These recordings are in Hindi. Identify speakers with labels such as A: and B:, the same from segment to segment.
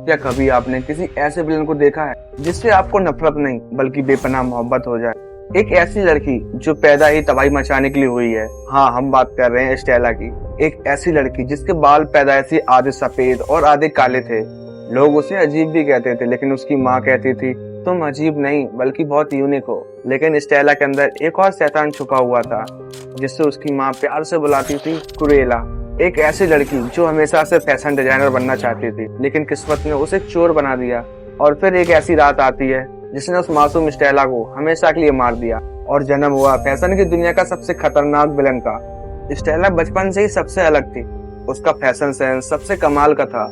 A: क्या कभी आपने किसी ऐसे विलन को देखा है जिससे आपको नफरत नहीं बल्कि बेपनाह मोहब्बत हो जाए? एक ऐसी लड़की जो पैदा ही तबाही मचाने के लिए हुई है। हाँ, हम बात कर रहे हैं स्टेला की। एक ऐसी लड़की जिसके बाल पैदाइशी आधे सफेद और आधे काले थे। लोग उसे अजीब भी कहते थे, लेकिन उसकी माँ कहती थी तुम अजीब नहीं बल्कि बहुत यूनिक हो। लेकिन स्टेला के अंदर एक और शैतान छुपा हुआ था जिससे उसकी माँ प्यार से बुलाती थी क्रूएला। एक ऐसी लड़की जो हमेशा से फैशन डिजाइनर बनना चाहती थी, लेकिन किस्मत ने उसे चोर बना दिया। और फिर एक ऐसी रात आती है जिसने उस मासूम स्टेला को हमेशा के लिए मार दिया और जन्म हुआ फैशन की दुनिया का सबसे खतरनाक विलन का। स्टेला बचपन से ही सबसे अलग थी। उसका फैशन सेंस सबसे कमाल का था,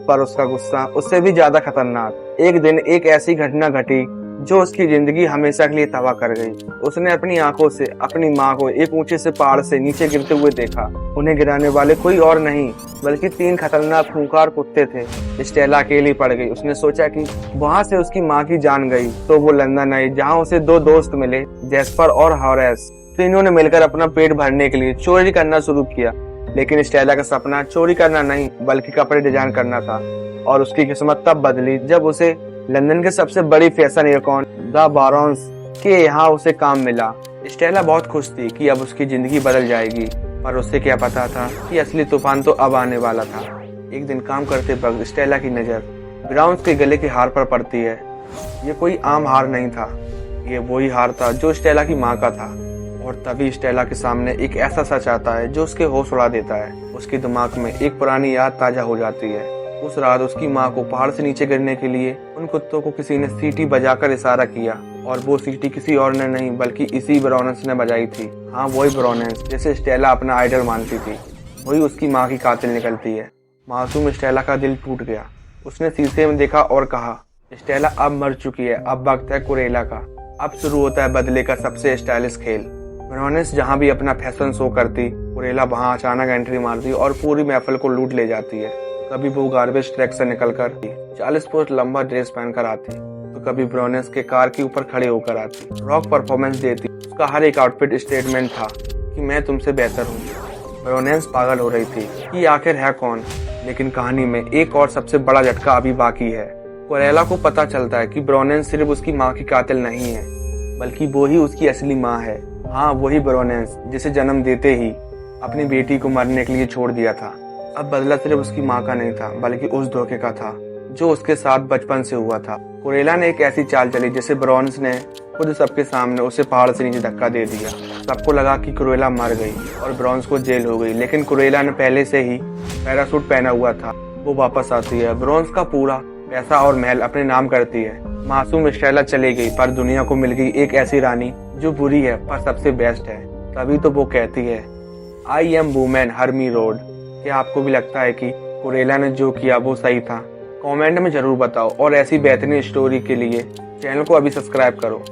A: पर उसका गुस्सा उससे भी ज्यादा खतरनाक। एक दिन एक ऐसी घटना घटी जो उसकी जिंदगी हमेशा के लिए तबाह कर गई। उसने अपनी आंखों से अपनी माँ को एक ऊंचे से पहाड़ से नीचे गिरते हुए देखा। उन्हें गिराने वाले कोई और नहीं बल्कि 3 खतरनाक खूंखार कुत्ते थे। स्टेला अकेली पड़ गई। उसने सोचा कि वहाँ से उसकी माँ की जान गई तो वो लंदन आई, जहाँ उसे 2 दोस्त मिले, जैस्पर और हॉरेस। तीनों ने मिलकर अपना पेट भरने के लिए चोरी करना शुरू किया। लेकिन स्टेला का सपना चोरी करना नहीं बल्कि कपड़े डिजाइन करना था। और उसकी किस्मत तब बदली जब उसे लंदन के सबसे बड़ी फैशन आइकॉन द बारोन्स के यहाँ उसे काम मिला। स्टेला बहुत खुश थी कि अब उसकी जिंदगी बदल जाएगी, पर उसे क्या पता था कि असली तूफान तो अब आने वाला था। एक दिन काम करते वक्त स्टेला की नजर ब्राउन्स के गले के हार पर पड़ती है। ये कोई आम हार नहीं था, ये वही हार था जो स्टेला की माँ का था। और तभी स्टेला के सामने एक ऐसा सच आता है जो उसके होश उड़ा देता है। उसके दिमाग में एक पुरानी याद ताजा हो जाती है। उस रात उसकी माँ को पहाड़ से नीचे गिरने के लिए उन कुत्तों को किसी ने सीटी बजाकर इशारा किया, और वो सीटी किसी और ने नहीं बल्कि इसी ब्राउनेंस ने बजाई थी। हाँ, वही ब्राउनेंस जिसे स्टेला अपना आइडल मानती थी, वही उसकी माँ की कातिल निकलती है। मासूम स्टेला का दिल टूट गया। उसने शीशे में देखा और कहा, स्टेला अब मर चुकी है, अब वक्त है क्रूएला का। अब शुरू होता है बदले का सबसे स्टाइलिश खेल। ब्राउनेंस जहाँ भी अपना फैशन शो करती, क्रूएला वहाँ अचानक एंट्री मारती और पूरी महफिल को लूट ले जाती है। कभी वो गार्बेज ट्रक से निकलकर 40 फुट लंबा ड्रेस पहनकर आती, तो कभी ब्राउनेंस के कार के ऊपर खड़े होकर आती, रॉक परफॉर्मेंस देती। उसका हर एक आउटफिट स्टेटमेंट था कि मैं तुमसे बेहतर हूँ। ब्राउनेंस पागल हो रही थी कि आखिर है कौन। लेकिन कहानी में एक और सबसे बड़ा झटका अभी बाकी है। क्रूएला को पता चलता है कि ब्राउनेंस सिर्फ उसकी माँ की कातिल नहीं है बल्कि वो ही उसकी असली माँ है। हाँ, वही ब्राउनेंस जिसे जन्म देते ही अपनी बेटी को मरने के लिए छोड़ दिया था। अब बदला सिर्फ उसकी माँ का नहीं था बल्कि उस धोखे का था जो उसके साथ बचपन से हुआ था। क्रूएला ने एक ऐसी चाल चली जिसे ब्राउनेंस ने खुद सबके सामने उसे पहाड़ से नीचे धक्का दे दिया। सबको लगा कि क्रूएला मर गई और ब्राउनेंस को जेल हो गई, लेकिन क्रूएला ने पहले से ही पैरासूट पहना हुआ था। वो वापस आती है, ब्राउनेंस का पूरा पैसा और महल अपने नाम करती है। मासूम स्टेला चली गई, पर दुनिया को मिल गई एक ऐसी रानी जो बुरी है पर सबसे बेस्ट है। तभी तो वो कहती है, आई एम वुमेन हर्मी रोड। क्या आपको भी लगता है कि क्रूएला ने जो किया वो सही था? कमेंट में जरूर बताओ, और ऐसी बेहतरीन स्टोरी के लिए चैनल को अभी सब्सक्राइब करो।